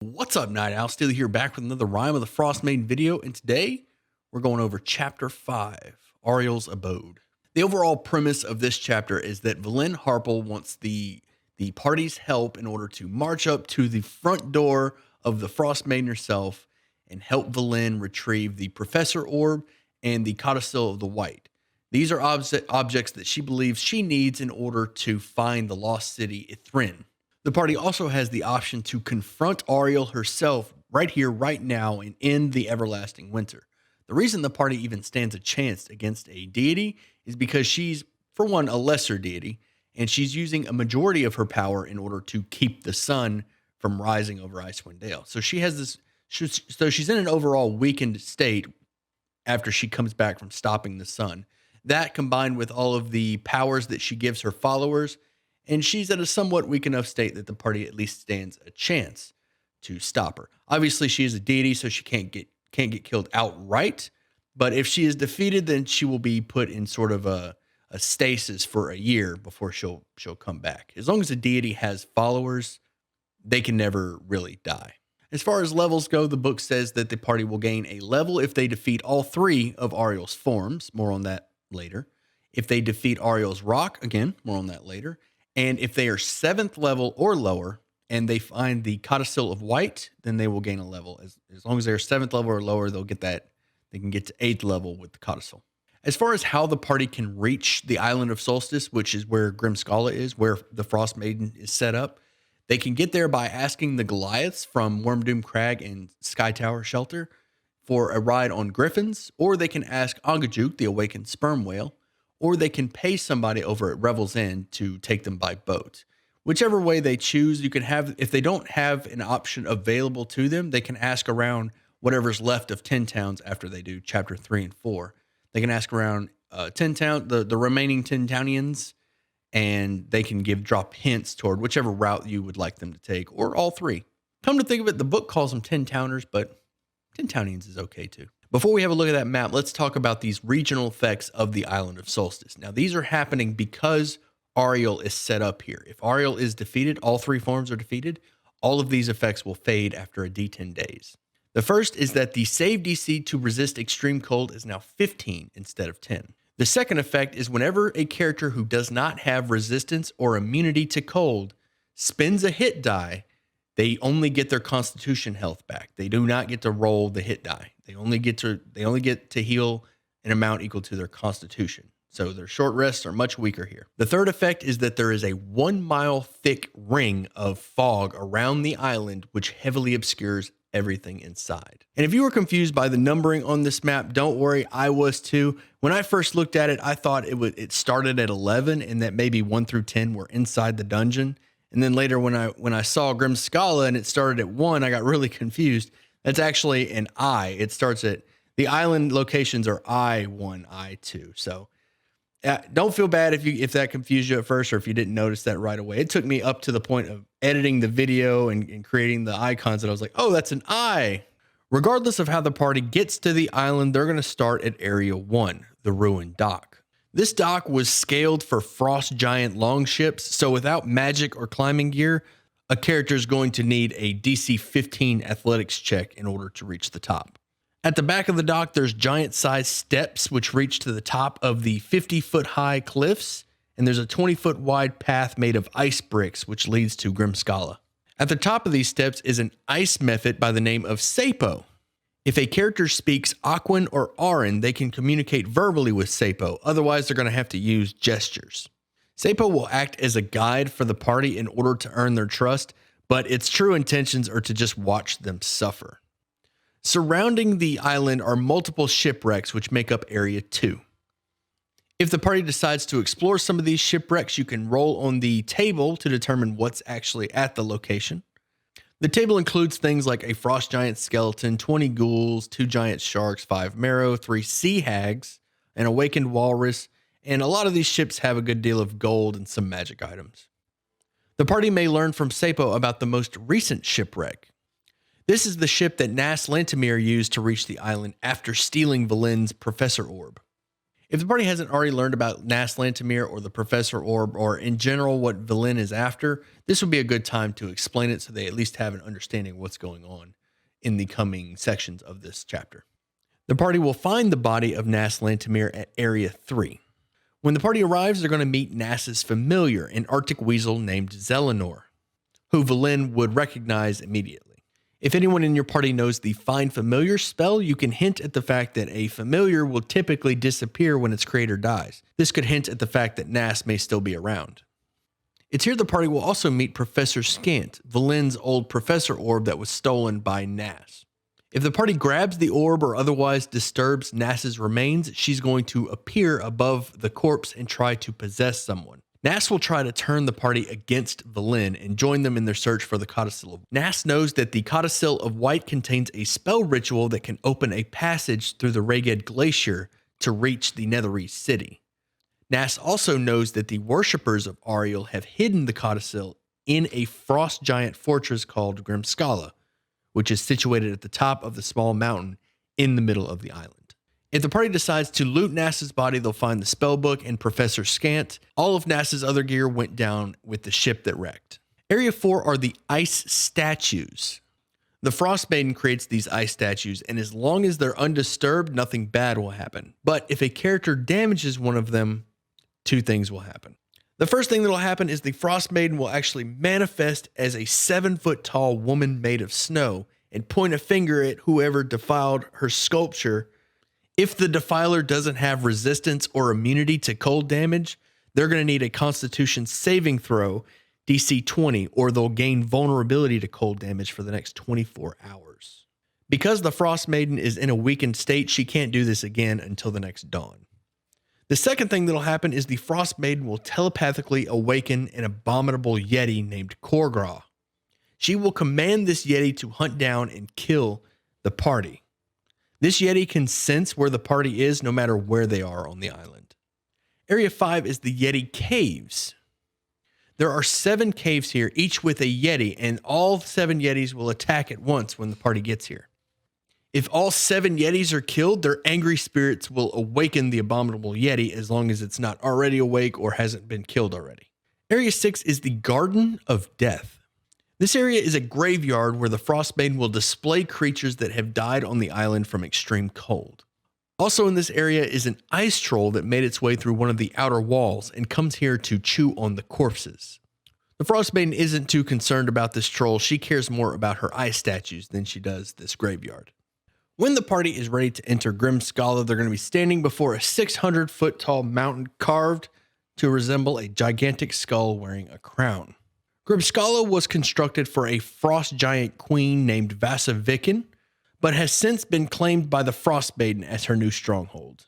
What's up, Night Owl? Still here back with another Rime of the Frostmaiden video, and today we're going over Chapter 5, Auril's Abode. The overall premise of this chapter is that Valen Harple wants the party's help in order to march up to the front door of the Frostmaiden herself and help Valen retrieve the Professor Orb and the Codicil of the White. These are objects that she believes she needs in order to find the lost city Ithrin. The party also has the option to confront Auril herself right here, right now, and end the everlasting winter. The reason the party even stands a chance against a deity is because she's, for one, a lesser deity, and she's using a majority of her power in order to keep the sun from rising over Icewind Dale. So she has this. So she's in an overall weakened state after she comes back from stopping the sun. That combined with all of the powers that she gives her followers, and she's at a somewhat weak enough state that the party at least stands a chance to stop her. Obviously, she is a deity, so she can't get killed outright. But if she is defeated, then she will be put in sort of a stasis for a year before she'll come back. As long as a deity has followers, they can never really die. As far as levels go, the book says that the party will gain a level if they defeat all three of Auril's forms. More on that later. If they defeat Auril's rock, again, more on that later. And if they are 7th level or lower and they find the Codicil of White, then they will gain a level. As long as they're 7th level or lower, they'll get that. They can get to 8th level with the Codicil. As far as how the party can reach the Island of Solstice, which is where Grimskala is, where the Frostmaiden is set up, they can get there by asking the Goliaths from Wormdoom Crag and Sky Tower Shelter for a ride on griffins, or they can ask Agajuk, the awakened sperm whale, or they can pay somebody over at Revel's End to take them by boat. Whichever way they choose, you can have, if they don't have an option available to them, they can ask around whatever's left of 10 towns after they do chapter 3 and 4. They can ask around 10 town, the remaining 10 townians, and they can drop hints toward whichever route you would like them to take, or all three. Come to think of it, the book calls them 10 towners, but 10 townians is okay too. Before we have a look at that map, let's talk about these regional effects of the Island of Solstice. Now, these are happening because Auril is set up here. If Auril is defeated, all three forms are defeated, all of these effects will fade after a D10 days. The first is that the save DC to resist extreme cold is now 15 instead of 10. The second effect is whenever a character who does not have resistance or immunity to cold spends a hit die, they only get their constitution health back. They do not get to roll the hit die. They only get to heal an amount equal to their constitution. So their short rests are much weaker here. The third effect is that there is a 1 mile thick ring of fog around the island, which heavily obscures everything inside. And if you were confused by the numbering on this map, don't worry, I was too. When I first looked at it, I thought it started at 11 and that maybe 1 through 10 were inside the dungeon. And then later when I saw Grimskala and it started at 1, I got really confused. That's actually an I. It starts at, the island locations are I1, I2. So don't feel bad if that confused you at first or if you didn't notice that right away. It took me up to the point of editing the video and creating the icons that I was like, oh, that's an I. Regardless of how the party gets to the island, they're going to start at Area 1, the Ruined Dock. This dock was scaled for frost giant longships, so without magic or climbing gear, a character is going to need a DC 15 athletics check in order to reach the top. At the back of the dock, there's giant-sized steps which reach to the top of the 50-foot-high cliffs, and there's a 20-foot-wide path made of ice bricks which leads to Grimskala. At the top of these steps is an ice mephit by the name of Sapo. If a character speaks Aquan or Aran, they can communicate verbally with Sapo, otherwise they're going to have to use gestures. Sapo will act as a guide for the party in order to earn their trust, but its true intentions are to just watch them suffer. Surrounding the island are multiple shipwrecks which make up Area 2. If the party decides to explore some of these shipwrecks, you can roll on the table to determine what's actually at the location. The table includes things like a frost giant skeleton, 20 ghouls, 2 giant sharks, 5 marrow, 3 sea hags, an awakened walrus, and a lot of these ships have a good deal of gold and some magic items. The party may learn from Sapo about the most recent shipwreck. This is the ship that Nas Lantamir used to reach the island after stealing Valen's Professor Orb. If the party hasn't already learned about Nas Lantamir or the Professor Orb, or in general what Velen is after, this would be a good time to explain it so they at least have an understanding of what's going on in the coming sections of this chapter. The party will find the body of Nas Lantamir at Area 3. When the party arrives, they're going to meet Nas's familiar, an Arctic weasel named Zelenor, who Velen would recognize immediately. If anyone in your party knows the Find Familiar spell, you can hint at the fact that a familiar will typically disappear when its creator dies. This could hint at the fact that Nas may still be around. It's here the party will also meet Professor Scant, Valen's old professor orb that was stolen by Nas. If the party grabs the orb or otherwise disturbs Nas's remains, she's going to appear above the corpse and try to possess someone. Nas will try to turn the party against Velen and join them in their search for the Codicil of White. Nas knows that the Codicil of White contains a spell ritual that can open a passage through the Reged Glacier to reach the Netherese city. Nas also knows that the worshippers of Auril have hidden the Codicil in a frost giant fortress called Grimskala, which is situated at the top of the small mountain in the middle of the island. If the party decides to loot Nas's body, they'll find the spellbook and Professor Scant. All of Nas's other gear went down with the ship that wrecked. Area 4 are the ice statues. The Frostmaiden creates these ice statues, and as long as they're undisturbed, nothing bad will happen. But if a character damages one of them, two things will happen. The first thing that will happen is the Frostmaiden will actually manifest as a 7-foot tall woman made of snow and point a finger at whoever defiled her sculpture. If the defiler doesn't have resistance or immunity to cold damage, they're going to need a Constitution saving throw, DC 20, or they'll gain vulnerability to cold damage for the next 24 hours. Because the Frostmaiden is in a weakened state, she can't do this again until the next dawn. The second thing that'll happen is the Frostmaiden will telepathically awaken an abominable Yeti named Korgra. She will command this Yeti to hunt down and kill the party. This Yeti can sense where the party is no matter where they are on the island. Area 5 is the Yeti Caves. There are 7 caves here, each with a Yeti, and all 7 Yetis will attack at once when the party gets here. If all 7 Yetis are killed, their angry spirits will awaken the abominable Yeti as long as it's not already awake or hasn't been killed already. Area 6 is the Garden of Death. This area is a graveyard where the Frostmaiden will display creatures that have died on the island from extreme cold. Also in this area is an ice troll that made its way through one of the outer walls and comes here to chew on the corpses. The Frostmaiden isn't too concerned about this troll. She cares more about her ice statues than she does this graveyard. When the party is ready to enter Grimskala, they're going to be standing before a 600-foot tall mountain carved to resemble a gigantic skull wearing a crown. Grimskala was constructed for a frost giant queen named Vasaviken, but has since been claimed by the Frostmaiden as her new stronghold.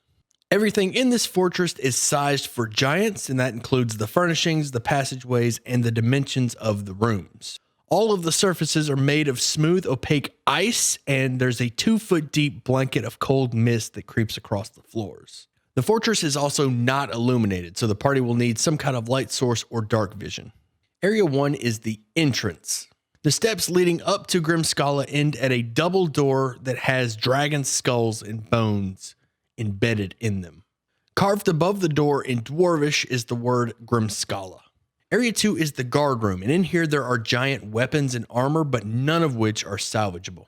Everything in this fortress is sized for giants, and that includes the furnishings, the passageways, and the dimensions of the rooms. All of the surfaces are made of smooth, opaque ice, and there's a 2-foot deep blanket of cold mist that creeps across the floors. The fortress is also not illuminated, so the party will need some kind of light source or dark vision. Area 1 is the entrance. The steps leading up to Grimskala end at a double door that has dragon skulls and bones embedded in them. Carved above the door in Dwarvish is the word Grimskala. Area 2 is the guard room, and in here there are giant weapons and armor, but none of which are salvageable.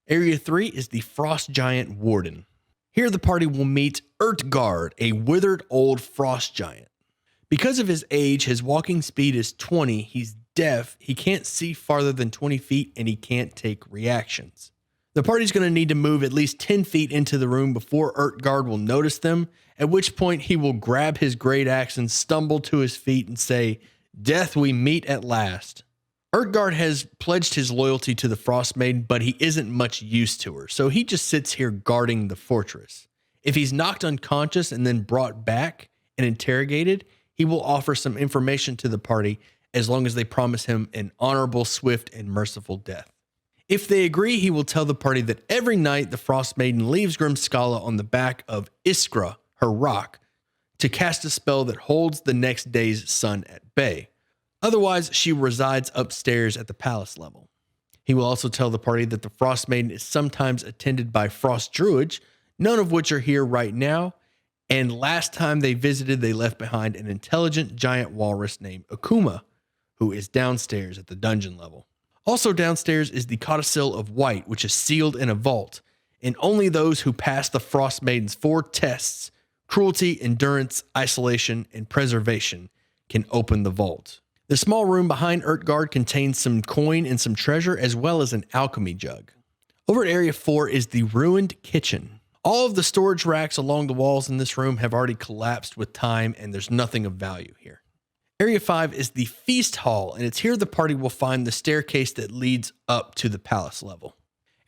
Area 3 is the frost giant warden. Here the party will meet Urtgard, a withered old frost giant. Because of his age, his walking speed is 20, he's deaf, he can't see farther than 20 feet, and he can't take reactions. The party's going to need to move at least 10 feet into the room before Urtgard will notice them, at which point he will grab his great axe and stumble to his feet and say, "Death, we meet at last." Urtgard has pledged his loyalty to the Frostmaiden, but he isn't much use to her, so he just sits here guarding the fortress. If he's knocked unconscious and then brought back and interrogated, he will offer some information to the party as long as they promise him an honorable, swift, and merciful death. If they agree, he will tell the party that every night the Frostmaiden leaves Grimskala on the back of Iskra, her rock, to cast a spell that holds the next day's sun at bay. Otherwise, she resides upstairs at the palace level. He will also tell the party that the Frostmaiden is sometimes attended by frost druids, none of which are here right now, And last time they visited, they left behind an intelligent giant walrus named Akuma, who is downstairs at the dungeon level. Also downstairs is the Codicil of White, which is sealed in a vault, and only those who pass the Frostmaiden's 4 tests, cruelty, endurance, isolation, and preservation, can open the vault. The small room behind Urtgard contains some coin and some treasure, as well as an alchemy jug. Over at Area 4 is the ruined kitchen. All of the storage racks along the walls in this room have already collapsed with time, and there's nothing of value here. Area 5 is the feast hall, and it's here the party will find the staircase that leads up to the palace level.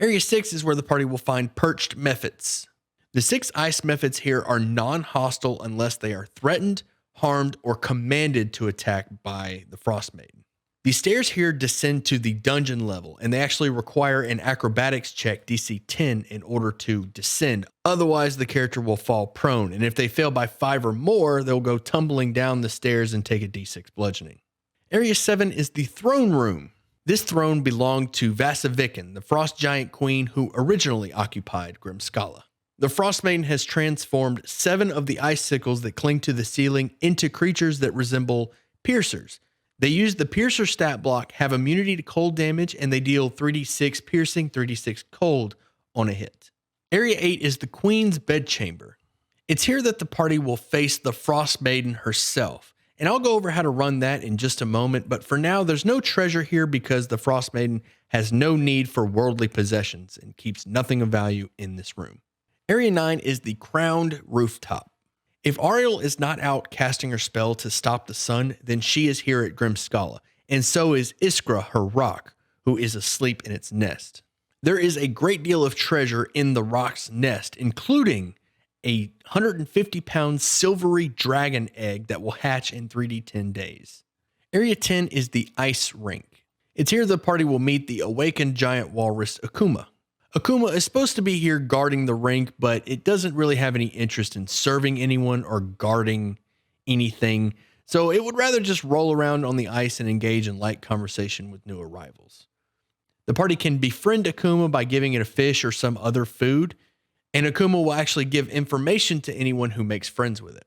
Area 6 is where the party will find perched mephits. The 6 ice mephits here are non-hostile unless they are threatened, harmed, or commanded to attack by the Frostmaiden. The stairs here descend to the dungeon level, and they actually require an acrobatics check DC 10 in order to descend. Otherwise, the character will fall prone, and if they fail by 5 or more, they'll go tumbling down the stairs and take a D6 bludgeoning. Area 7 is the throne room. This throne belonged to Vasaviken, the frost giant queen who originally occupied Grimskala. The Frostmaiden has transformed 7 of the icicles that cling to the ceiling into creatures that resemble piercers. They use the piercer stat block, have immunity to cold damage, and they deal 3d6 piercing, 3d6 cold on a hit. Area 8 is the Queen's bedchamber. It's here that the party will face the Frostmaiden herself, and I'll go over how to run that in just a moment, but for now there's no treasure here because the Frostmaiden has no need for worldly possessions and keeps nothing of value in this room. Area 9 is the Crowned Rooftop. If Auril is not out casting her spell to stop the sun, then she is here at Grimskala, and so is Iskra, her rock, who is asleep in its nest. There is a great deal of treasure in the rock's nest, including a 150-pound silvery dragon egg that will hatch in 3d10 days. Area 10 is the Ice Rink. It's here the party will meet the awakened giant walrus Akuma. Akuma is supposed to be here guarding the rink, but it doesn't really have any interest in serving anyone or guarding anything, so it would rather just roll around on the ice and engage in light conversation with new arrivals. The party can befriend Akuma by giving it a fish or some other food, and Akuma will actually give information to anyone who makes friends with it.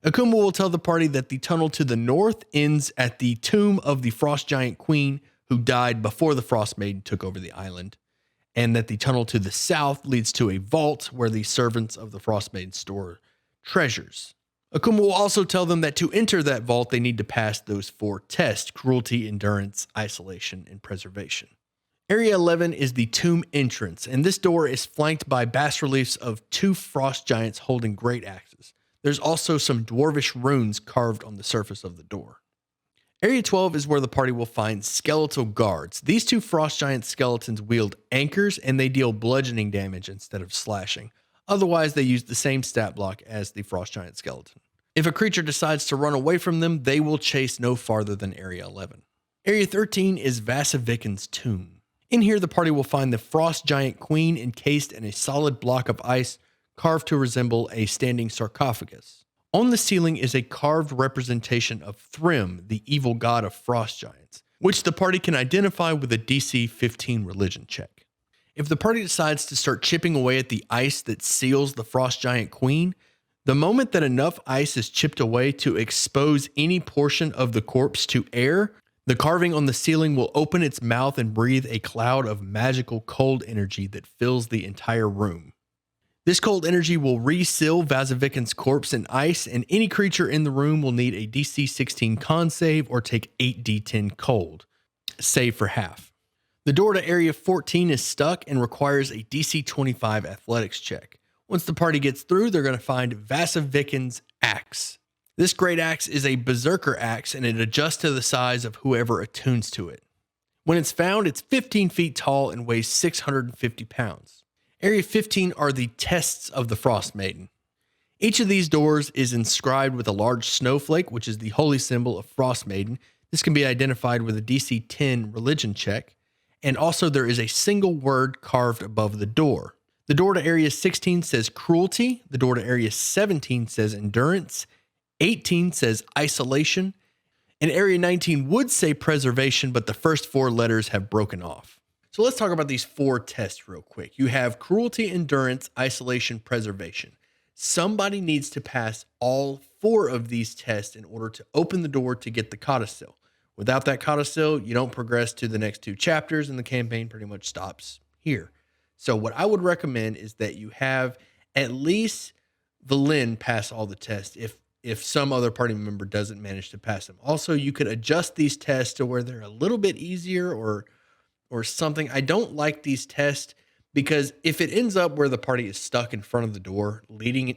Akuma will tell the party that the tunnel to the north ends at the tomb of the Frost Giant Queen who died before the Frostmaiden took over the island, and that the tunnel to the south leads to a vault where the servants of the Frostmaiden store treasures. Akuma will also tell them that to enter that vault, they need to pass those 4 tests: cruelty, endurance, isolation, and preservation. Area 11 is the tomb entrance, and this door is flanked by bas-reliefs of 2 frost giants holding great axes. There's also some dwarvish runes carved on the surface of the door. Area 12 is where the party will find skeletal guards. These 2 frost giant skeletons wield anchors, and they deal bludgeoning damage instead of slashing. Otherwise, they use the same stat block as the frost giant skeleton. If a creature decides to run away from them, they will chase no farther than Area 11. Area 13 is Vasaviken's tomb. In here, the party will find the frost giant queen encased in a solid block of ice carved to resemble a standing sarcophagus. On the ceiling is a carved representation of Thrym, the evil god of frost giants, which the party can identify with a DC 15 religion check. If the party decides to start chipping away at the ice that seals the frost giant queen, the moment that enough ice is chipped away to expose any portion of the corpse to air, the carving on the ceiling will open its mouth and breathe a cloud of magical cold energy that fills the entire room. This cold energy will reseal Vasaviken's corpse in ice, and any creature in the room will need a DC 16 con save or take 8d10 cold, save for half. The door to Area 14 is stuck and requires a DC 25 athletics check. Once the party gets through, they're going to find Vasaviken's axe. This great axe is a berserker axe, and it adjusts to the size of whoever attunes to it. When it's found, it's 15 feet tall and weighs 650 pounds. Area 15 are the tests of the Frostmaiden. Each of these doors is inscribed with a large snowflake, which is the holy symbol of Frostmaiden. This can be identified with a DC 10 religion check. And also there is a single word carved above the door. The door to Area 16 says cruelty. The door to Area 17 says endurance. 18 says isolation. And Area 19 would say preservation, but the first 4 letters have broken off. So let's talk about these 4 tests real quick. You have cruelty, endurance, isolation, preservation. Somebody needs to pass all 4 of these tests in order to open the door to get the codicil. Without that codicil, you don't progress to the next 2 chapters, and the campaign pretty much stops here. So what I would recommend is that you have at least Valen pass all the tests if some other party member doesn't manage to pass them. Also, you could adjust these tests to where they're a little bit easier or something. I don't like these tests because if it ends up where the party is stuck in front of the door leading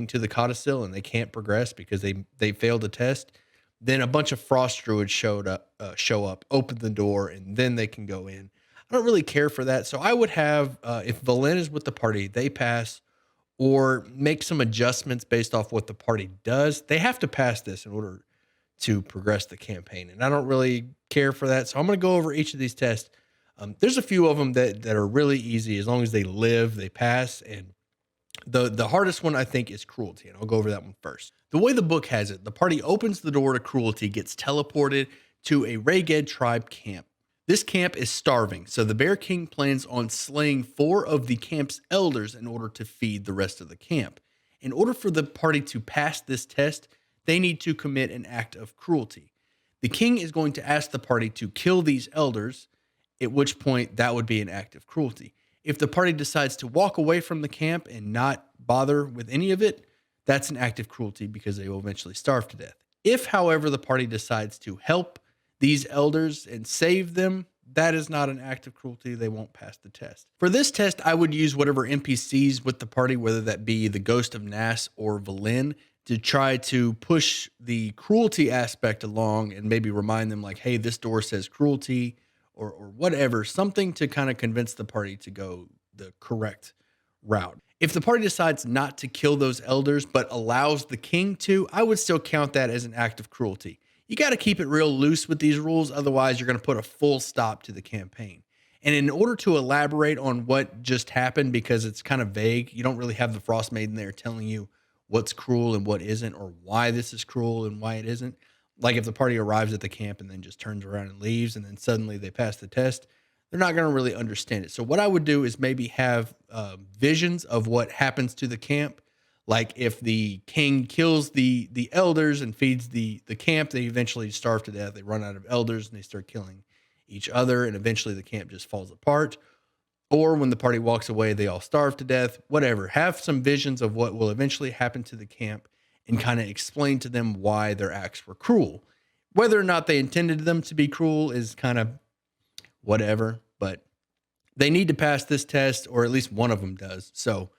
to the codicil and they can't progress because they failed a test, then a bunch of frost druids show up, open the door, and then they can go in. I don't really care for that. So I would have, if Valen is with the party, they pass, or make some adjustments based off what the party does. They have to pass this in order to progress the campaign. And I don't really care for that. So I'm going to go over each of these tests. There's a few of them that are really easy. As long as they live, they pass. And the hardest one, I think, is cruelty. And I'll go over that one first. The way the book has it, the party opens the door to cruelty, gets teleported to a Rayged tribe camp. This camp is starving, so the Bear King plans on slaying 4 of the camp's elders in order to feed the rest of the camp. In order for the party to pass this test, they need to commit an act of cruelty. The king is going to ask the party to kill these elders, at which point that would be an act of cruelty. If the party decides to walk away from the camp and not bother with any of it, that's an act of cruelty because they will eventually starve to death. If, however, the party decides to help these elders and save them, that is not an act of cruelty. They won't pass the test. For this test, I would use whatever NPCs with the party, whether that be the Ghost of Nass or Valen, to try to push the cruelty aspect along and maybe remind them like, hey, this door says cruelty or whatever, something to kind of convince the party to go the correct route. If the party decides not to kill those elders but allows the king to, I would still count that as an act of cruelty. You got to keep it real loose with these rules. Otherwise, you're going to put a full stop to the campaign. And in order to elaborate on what just happened, because it's kind of vague, you don't really have the Frostmaiden there telling you what's cruel and what isn't, or why this is cruel and why it isn't. Like if the party arrives at the camp and then just turns around and leaves, and then suddenly they pass the test, they're not going to really understand it. So what I would do is maybe have visions of what happens to the camp. Like if the king kills the elders and feeds the camp, they eventually starve to death. They run out of elders and they start killing each other, and eventually the camp just falls apart. Or when the party walks away, they all starve to death. Whatever. Have some visions of what will eventually happen to the camp and kind of explain to them why their acts were cruel. Whether or not they intended them to be cruel is kind of whatever, but they need to pass this test, or at least one of them does. So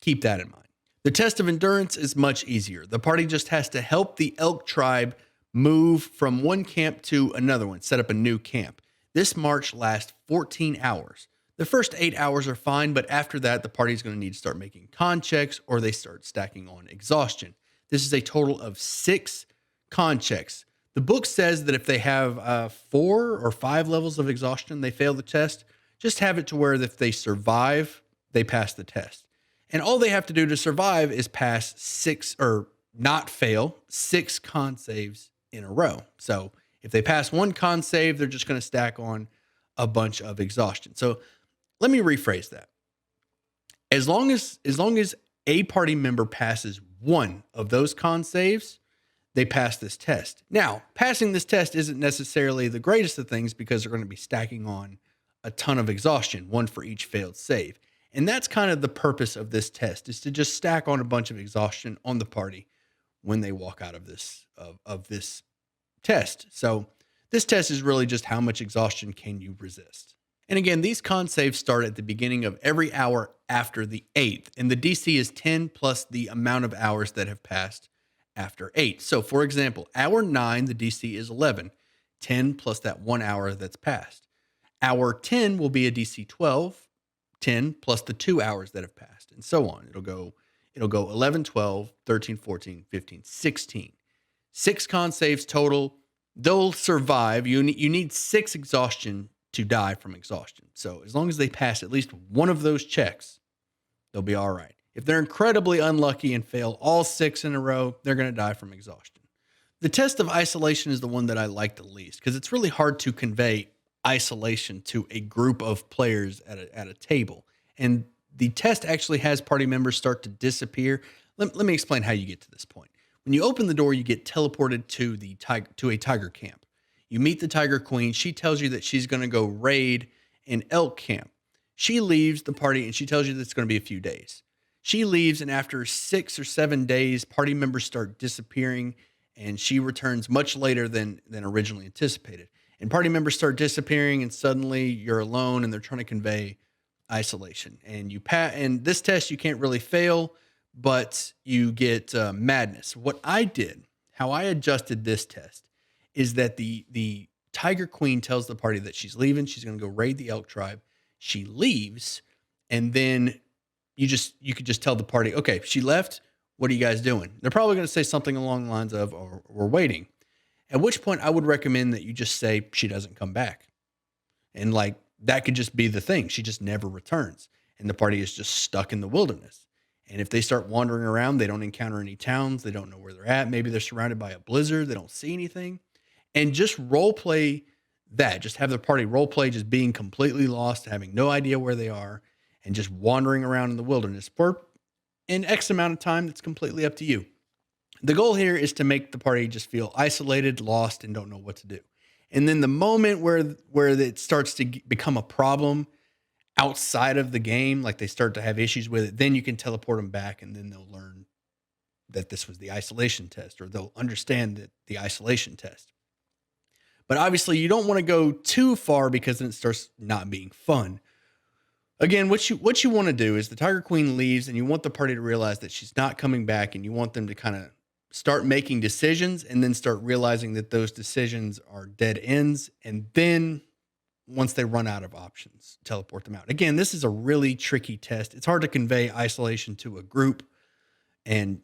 keep that in mind. The test of endurance is much easier. The party just has to help the elk tribe move from one camp to another one, set up a new camp. This march lasts 14 hours. The first 8 hours are fine, but after that, the party is going to need to start making con checks, or they start stacking on exhaustion. This is a total of 6 con checks. The book says that if they have 4 or 5 levels of exhaustion, they fail the test. Just have it to where if they survive, they pass the test. And all they have to do to survive is pass 6 or not fail 6 con saves in a row. So if they pass 1 con save, they're just going to stack on a bunch of exhaustion. So let me rephrase that. As long as a party member passes 1 of those con saves, they pass this test. Now, passing this test isn't necessarily the greatest of things because they're going to be stacking on a ton of exhaustion, 1 for each failed save. And that's kind of the purpose of this test, is to just stack on a bunch of exhaustion on the party when they walk out of this test. So this test is really just how much exhaustion can you resist. And again, these con saves start at the beginning of every hour after the 8th, and the DC is 10 plus the amount of hours that have passed after 8. So for example, hour 9, the DC is 11, 10 plus that 1 hour that's passed. Hour 10 will be a DC 12, 10 plus the 2 hours that have passed, and so on. It'll go 11, 12, 13, 14, 15, 16. 6 con saves total. They'll survive. You need 6 exhaustion to die from exhaustion. So as long as they pass at least one of those checks, they'll be all right. If they're incredibly unlucky and fail all 6 in a row, they're going to die from exhaustion. The test of isolation is the one that I like the least because it's really hard to convey isolation to a group of players at a table. And the test actually has party members start to disappear. Let me explain how you get to this point. When you open the door, you get teleported to a tiger camp. You meet the Tiger Queen. She tells you that she's going to go raid an elk camp. She leaves the party and she tells you that it's going to be a few days. She leaves, and after 6 or 7 days, party members start disappearing, and she returns much later than originally anticipated. And party members start disappearing, and suddenly you're alone, and they're trying to convey isolation. And and this test you can't really fail, but you get madness. What I did, how I adjusted this test, is that the Tiger Queen tells the party that she's leaving. She's going to go raid the elk tribe. She leaves, and then you could just tell the party, okay, she left. What are you guys doing? They're probably going to say something along the lines of, or we're waiting. At which point I would recommend that you just say she doesn't come back. And like, that could just be the thing. She just never returns. And the party is just stuck in the wilderness. And if they start wandering around, they don't encounter any towns. They don't know where they're at. Maybe they're surrounded by a blizzard. They don't see anything. And just role play that. Just have the party role play just being completely lost, having no idea where they are, and just wandering around in the wilderness for an X amount of time. That's completely up to you. The goal here is to make the party just feel isolated, lost, and don't know what to do. And then the moment where it starts to become a problem outside of the game, like they start to have issues with it, then you can teleport them back, and then they'll learn that this was the isolation test, or they'll understand that the isolation test. But obviously you don't want to go too far, because then it starts not being fun. Again, what you want to do is the Tiger Queen leaves, and you want the party to realize that she's not coming back, and you want them to kind of start making decisions, and then start realizing that those decisions are dead ends. And then once they run out of options, teleport them out. Again, this is a really tricky test. It's hard to convey isolation to a group. And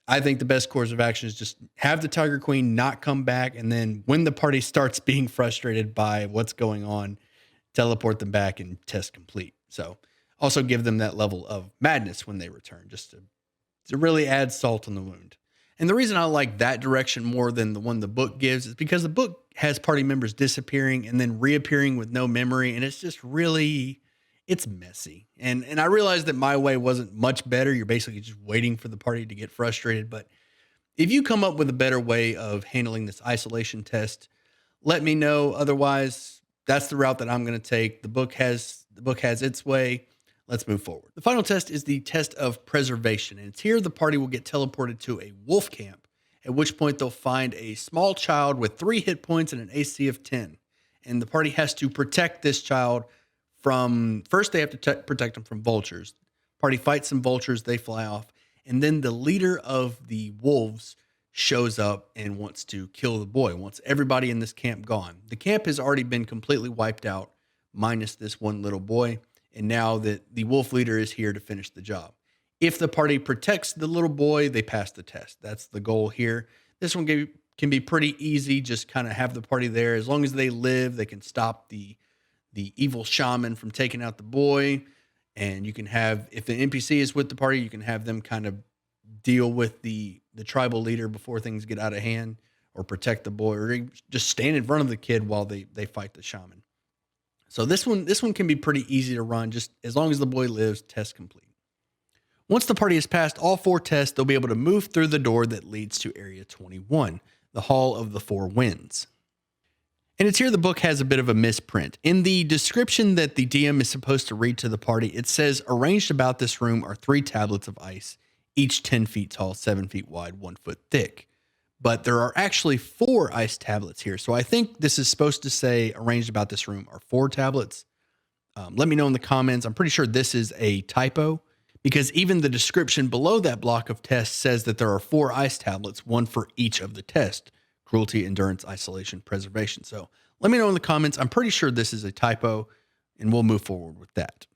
I think the best course of action is just have the Tiger Queen not come back. And then when the party starts being frustrated by what's going on, teleport them back and test complete. So also give them that level of madness when they return, just to really add salt on the wound. And the reason I like that direction more than the one the book gives is because the book has party members disappearing and then reappearing with no memory. And it's just really, it's messy. And I realized that my way wasn't much better. You're basically just waiting for the party to get frustrated. But if you come up with a better way of handling this isolation test, let me know. Otherwise, that's the route that I'm going to take. The book has its way. Let's move forward. The final test is the test of preservation. And it's here the party will get teleported to a wolf camp, at which point they'll find a small child with 3 hit points and an AC of 10. And the party has to protect this child from, first they have to protect them from vultures. Party fights some vultures, they fly off. And then the leader of the wolves shows up and wants to kill the boy, wants everybody in this camp gone. The camp has already been completely wiped out, minus this one little boy. And now that the wolf leader is here to finish the job. If the party protects the little boy, they pass the test. That's the goal here. This one can be pretty easy. Just kind of have the party there. As long as they live, they can stop the evil shaman from taking out the boy. And you can have, if the NPC is with the party, you can have them kind of deal with the tribal leader before things get out of hand, or protect the boy, or just stand in front of the kid while they fight the shaman. So this one can be pretty easy to run, just as long as the boy lives, test complete. Once the party has passed all 4 tests, they'll be able to move through the door that leads to Area 21, the Hall of the 4 Winds. And it's here the book has a bit of a misprint. In the description that the DM is supposed to read to the party, it says, arranged about this room are 3 tablets of ice, each 10 feet tall, 7 feet wide, 1 foot thick. But there are actually 4 ice tablets here. So I think this is supposed to say arranged about this room are 4 tablets. Let me know in the comments. I'm pretty sure this is a typo, because even the description below that block of tests says that there are 4 ice tablets, 1 for each of the tests: cruelty, endurance, isolation, preservation. So let me know in the comments. I'm pretty sure this is a typo, and we'll move forward with that.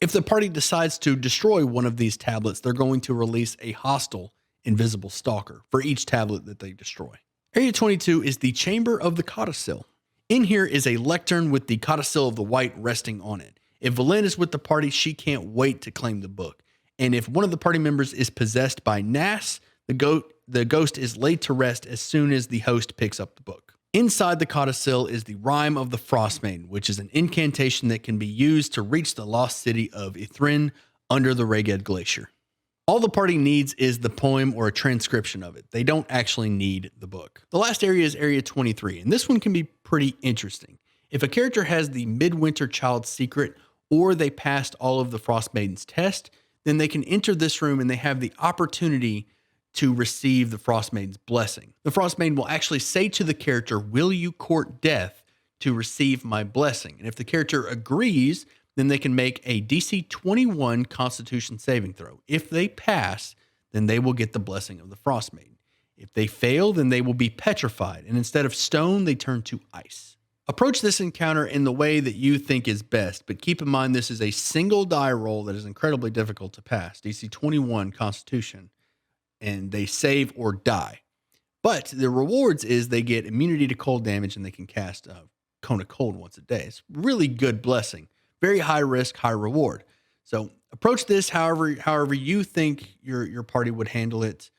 If the party decides to destroy one of these tablets, they're going to release a hostile invisible stalker for each tablet that they destroy. Area 22 is the Chamber of the Codicil. In here is a lectern with the Codicil of the White resting on it. If Valen is with the party, she can't wait to claim the book. And if one of the party members is possessed by Nas, the ghost is laid to rest as soon as the host picks up the book. Inside the Codicil is the Rime of the Frostmaiden, which is an incantation that can be used to reach the lost city of Ithrin under the Reged Glacier. All the party needs is the poem or a transcription of it. They don't actually need the book. The last area is Area 23, and this one can be pretty interesting. If a character has the Midwinter Child's Secret or they passed all of the Frostmaiden's test, then they can enter this room and they have the opportunity to receive the Frostmaiden's Blessing. The Frostmaiden will actually say to the character, "Will you court death to receive my blessing?" And if the character agrees, then they can make a DC 21 Constitution saving throw. If they pass, then they will get the blessing of the Frostmaiden. If they fail, then they will be petrified, and instead of stone, they turn to ice. Approach this encounter in the way that you think is best, but keep in mind this is a single die roll that is incredibly difficult to pass, DC 21 Constitution, and they save or die. But the rewards is they get immunity to cold damage and they can cast a Cone of Cold once a day. It's really good blessing. Very high risk, high reward. So approach this however you think your party would handle it,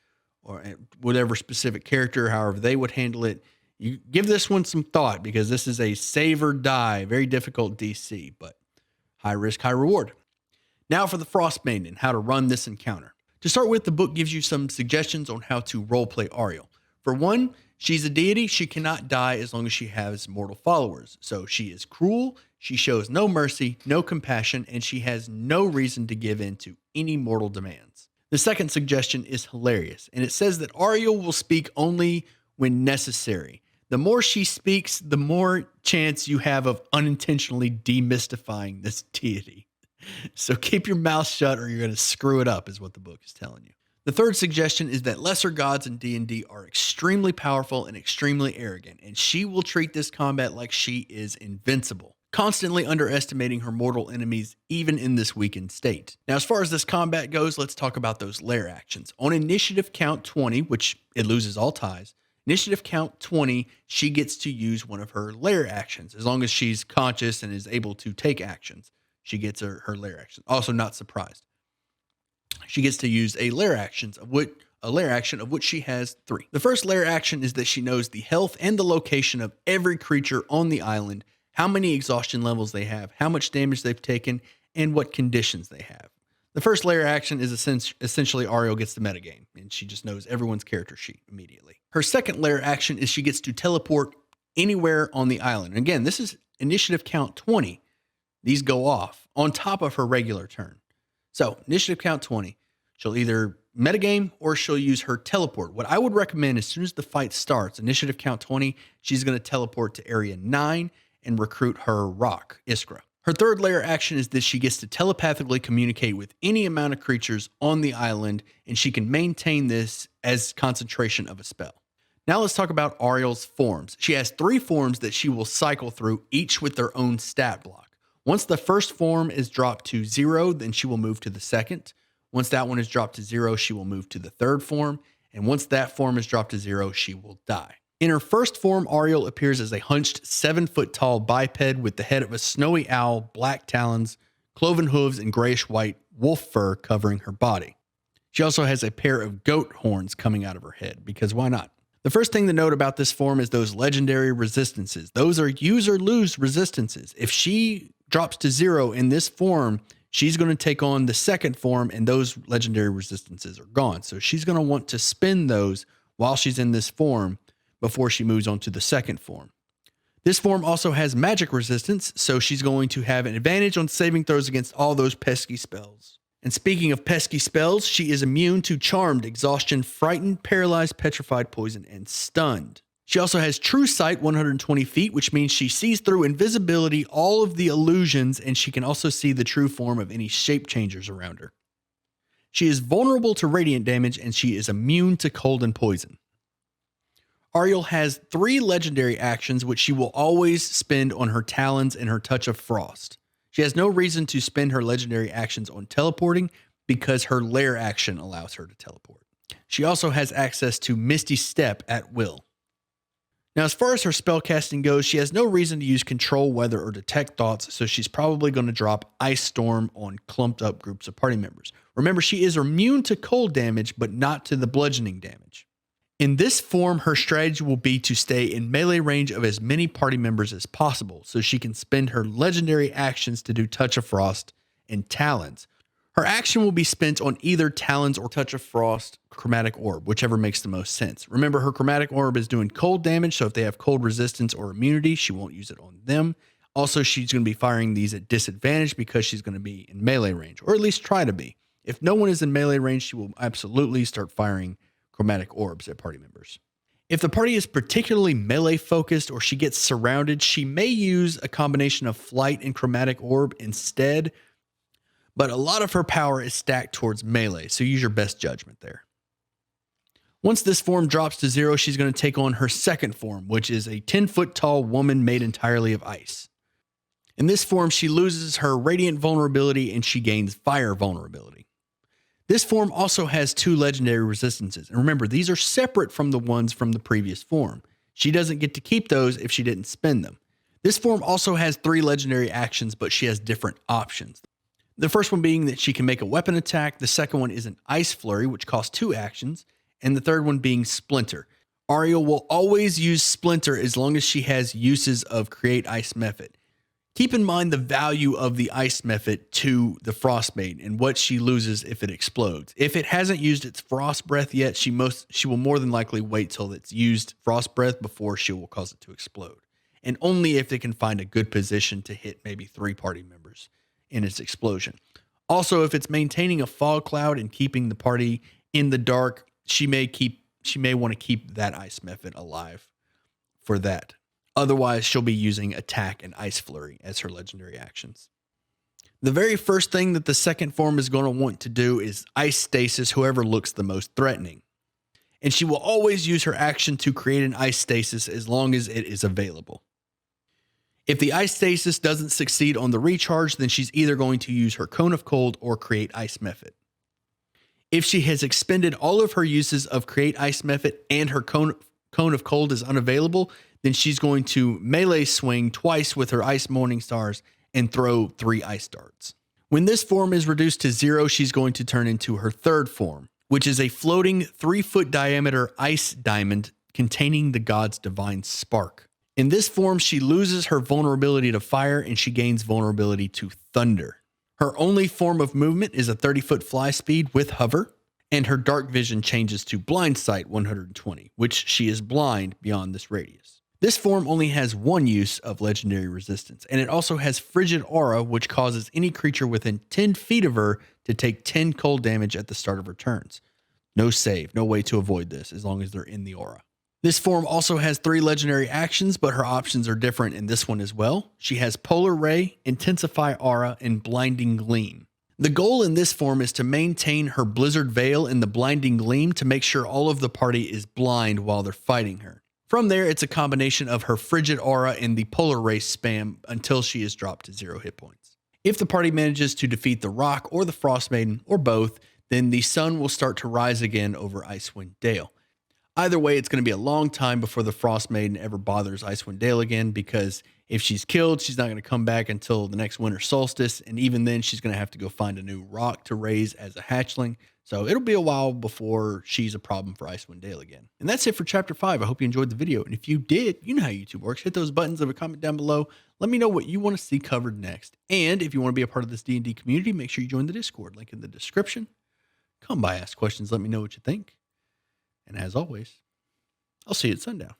or whatever specific character, however they would handle it. You give this one some thought because this is a save or die, very difficult DC, but high risk, high reward. Now for the Frostmaiden and how to run this encounter. To start with, the book gives you some suggestions on how to roleplay Auril. For one, she's a deity. She cannot die as long as she has mortal followers. So she is cruel, she shows no mercy, no compassion, and she has no reason to give in to any mortal demands. The second suggestion is hilarious, and it says that Auril will speak only when necessary. The more she speaks, the more chance you have of unintentionally demystifying this deity. So keep your mouth shut or you're going to screw it up, is what the book is telling you. The third suggestion is that lesser gods in D&D are extremely powerful and extremely arrogant, and she will treat this combat like she is invincible, constantly underestimating her mortal enemies even in this weakened state. Now, as far as this combat goes, let's talk about those lair actions. On initiative count 20, which it loses all ties, initiative count 20, she gets to use one of her lair actions. As long as she's conscious and is able to take actions, she gets her lair action. Also not surprised. She gets to use a lair action of which she has 3. The first lair action is that she knows the health and the location of every creature on the island, how many exhaustion levels they have, how much damage they've taken, and what conditions they have. The first lair action is essentially Auril gets the metagame, and she just knows everyone's character sheet immediately. Her second lair action is she gets to teleport anywhere on the island. And again, this is initiative count 20. These go off on top of her regular turn. So initiative count 20, she'll either metagame or she'll use her teleport. What I would recommend as soon as the fight starts, initiative count 20, she's going to teleport to area 9 and recruit her rock, Iskra. Her third layer action is that she gets to telepathically communicate with any amount of creatures on the island, and she can maintain this as concentration of a spell. Now let's talk about Auril's forms. She has 3 forms that she will cycle through, each with their own stat block. Once the first form is dropped to 0, then she will move to the second. Once that one is dropped to 0, she will move to the third form. And once that form is dropped to 0, she will die. In her first form, Auril appears as a hunched 7-foot-tall biped with the head of a snowy owl, black talons, cloven hooves, and grayish-white wolf fur covering her body. She also has a pair of goat horns coming out of her head, because why not? The first thing to note about this form is those legendary resistances. Those are use or lose resistances. If she drops to 0 in this form, she's going to take on the second form, and those legendary resistances are gone. So she's going to want to spend those while she's in this form before she moves on to the second form. This form also has magic resistance, so she's going to have an advantage on saving throws against all those pesky spells. And speaking of pesky spells, she is immune to Charmed, Exhaustion, Frightened, Paralyzed, Petrified, Poison, and Stunned. She also has True Sight 120 feet, which means she sees through invisibility all of the illusions, and she can also see the true form of any shape changers around her. She is vulnerable to radiant damage, and she is immune to cold and poison. Auril has 3 legendary actions, which she will always spend on her talons and her touch of frost. She has no reason to spend her legendary actions on teleporting because her lair action allows her to teleport. She also has access to Misty Step at will. Now, as far as her spellcasting goes, she has no reason to use Control Weather or Detect Thoughts, so she's probably going to drop Ice Storm on clumped up groups of party members. Remember, she is immune to cold damage, but not to the bludgeoning damage. In this form, her strategy will be to stay in melee range of as many party members as possible, so she can spend her legendary actions to do Touch of Frost and Talons. Her action will be spent on either Talons or Touch of Frost Chromatic Orb, whichever makes the most sense. Remember, her Chromatic Orb is doing cold damage, so if they have cold resistance or immunity, she won't use it on them. Also, she's going to be firing these at disadvantage because she's going to be in melee range, or at least try to be. If no one is in melee range, she will absolutely start firing Chromatic Orbs at party members. If the party is particularly melee focused or she gets surrounded, she may use a combination of Flight and Chromatic Orb instead, but a lot of her power is stacked towards melee, so use your best judgment there. Once this form drops to 0, she's going to take on her second form, which is a 10-foot tall woman made entirely of ice. In this form, she loses her Radiant vulnerability and she gains Fire vulnerability. This form also has 2 legendary resistances, and remember, these are separate from the ones from the previous form. She doesn't get to keep those if she didn't spend them. This form also has 3 legendary actions, but she has different options. The first one being that she can make a weapon attack, the second one is an Ice Flurry, which costs 2 actions, and the third one being Splinter. Auril will always use Splinter as long as she has uses of Create Ice Method. Keep in mind the value of the Ice Method to the Frostmaiden and what she loses if it explodes. If it hasn't used its Frost Breath yet, she will more than likely wait till it's used Frost Breath before she will cause it to explode. And only if they can find a good position to hit maybe 3 party members in its explosion. Also, if it's maintaining a fog cloud and keeping the party in the dark, she may want to keep that Ice Method alive for that. Otherwise, she'll be using Attack and Ice Flurry as her legendary actions. The very first thing that the second form is going to want to do is Ice Stasis whoever looks the most threatening. And she will always use her action to create an Ice Stasis as long as it is available. If the Ice Stasis doesn't succeed on the recharge, then she's either going to use her Cone of Cold or Create Ice Method. If she has expended all of her uses of Create Ice Method and her Cone of Cold is unavailable, then she's going to melee swing twice with her Ice Morning Stars and throw 3 ice darts. When this form is reduced to 0, she's going to turn into her third form, which is a floating 3-foot diameter ice diamond containing the god's divine spark. In this form, she loses her vulnerability to fire and she gains vulnerability to thunder. Her only form of movement is a 30-foot fly speed with hover, and her dark vision changes to blind sight 120, which she is blind beyond this radius. This form only has 1 use of legendary resistance, and it also has Frigid Aura, which causes any creature within 10 feet of her to take 10 cold damage at the start of her turns. No save, no way to avoid this as long as they're in the aura. This form also has 3 legendary actions, but her options are different in this one as well. She has Polar Ray, Intensify Aura, and Blinding Gleam. The goal in this form is to maintain her Blizzard Veil and the Blinding Gleam to make sure all of the party is blind while they're fighting her. From there, it's a combination of her Frigid Aura and the Polar Ray spam until she is dropped to 0 hit points. If the party manages to defeat the Rock or the Frostmaiden, or both, then the sun will start to rise again over Icewind Dale. Either way, it's going to be a long time before the Frostmaiden ever bothers Icewind Dale again, because if she's killed, she's not going to come back until the next winter solstice, and even then she's going to have to go find a new rock to raise as a hatchling. So it'll be a while before she's a problem for Icewind Dale again. And that's it for Chapter 5. I hope you enjoyed the video. And if you did, you know how YouTube works. Hit those buttons, leave a comment down below. Let me know what you want to see covered next. And if you want to be a part of this D&D community, make sure you join the Discord. Link in the description. Come by, ask questions, let me know what you think. And as always, I'll see you at sundown.